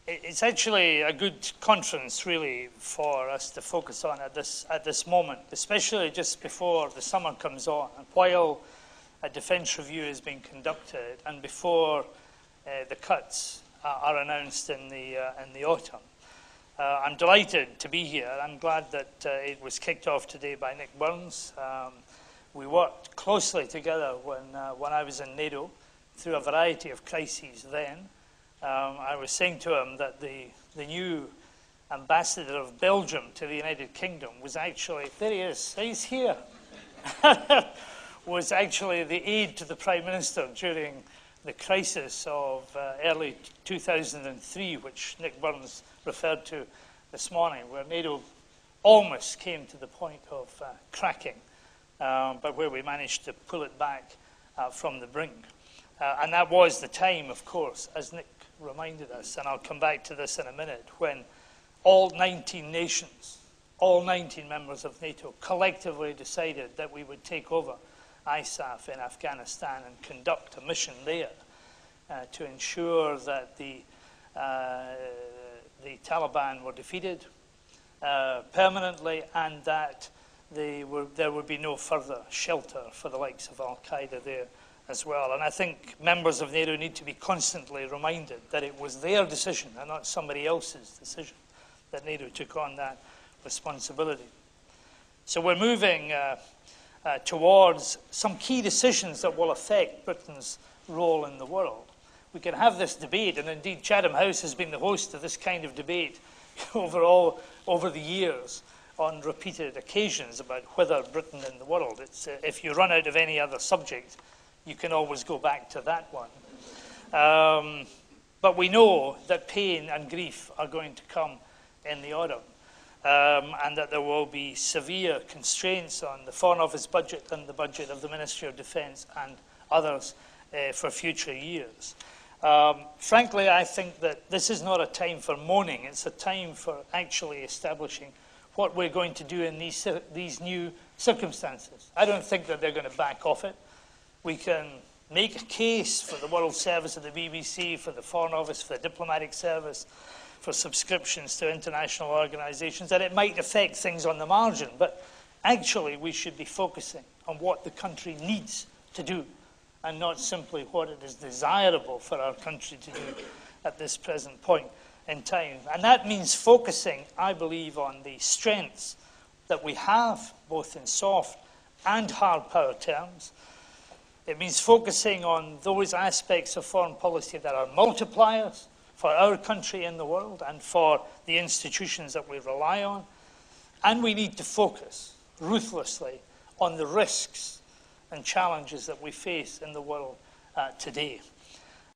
It's actually a good conference, really, for us to focus on at this moment, especially just before the summer comes on, and while a defence review is being conducted, and before the cuts are announced in the autumn. I'm delighted to be here. I'm glad that it was kicked off today by Nick Burns. We worked closely together when I was in NATO through a variety of crises then. I was saying to him that the new ambassador of Belgium to the United Kingdom was actually, there he is, he's here, was actually the aide to the Prime Minister during the crisis of early 2003, which Nick Burns referred to this morning, where NATO almost came to the point of cracking, but where we managed to pull it back from the brink. And that was the time, of course, as Nick reminded us, and I'll come back to this in a minute, when all 19 nations, all 19 members of NATO collectively decided that we would take over ISAF in Afghanistan and conduct a mission there to ensure that the Taliban were defeated permanently, and that there would be no further shelter for the likes of Al-Qaeda there as well. And I think members of NATO need to be constantly reminded that it was their decision and not somebody else's decision that NATO took on that responsibility. So we're moving towards some key decisions that will affect Britain's role in the world. We can have this debate, and indeed Chatham House has been the host of this kind of debate over the years on repeated occasions about whether Britain in the world. It's, if you run out of any other subject, you can always go back to that one. But we know that pain and grief are going to come in the autumn, and that there will be severe constraints on the Foreign Office budget and the budget of the Ministry of Defence and others for future years. Frankly, I think that this is not a time for moaning. It's a time for actually establishing what we're going to do in these new circumstances. I don't think that they're going to back off it. We can make a case for the World Service of the BBC, for the Foreign Office, for the Diplomatic Service, for subscriptions to international organisations, and it might affect things on the margin, but actually we should be focusing on what the country needs to do, and not simply what it is desirable for our country to do at this present point in time. And that means focusing, I believe, on the strengths that we have, both in soft and hard power terms. It means focusing on those aspects of foreign policy that are multipliers for our country in the world and for the institutions that we rely on. And we need to focus ruthlessly on the risks and challenges that we face in the world today.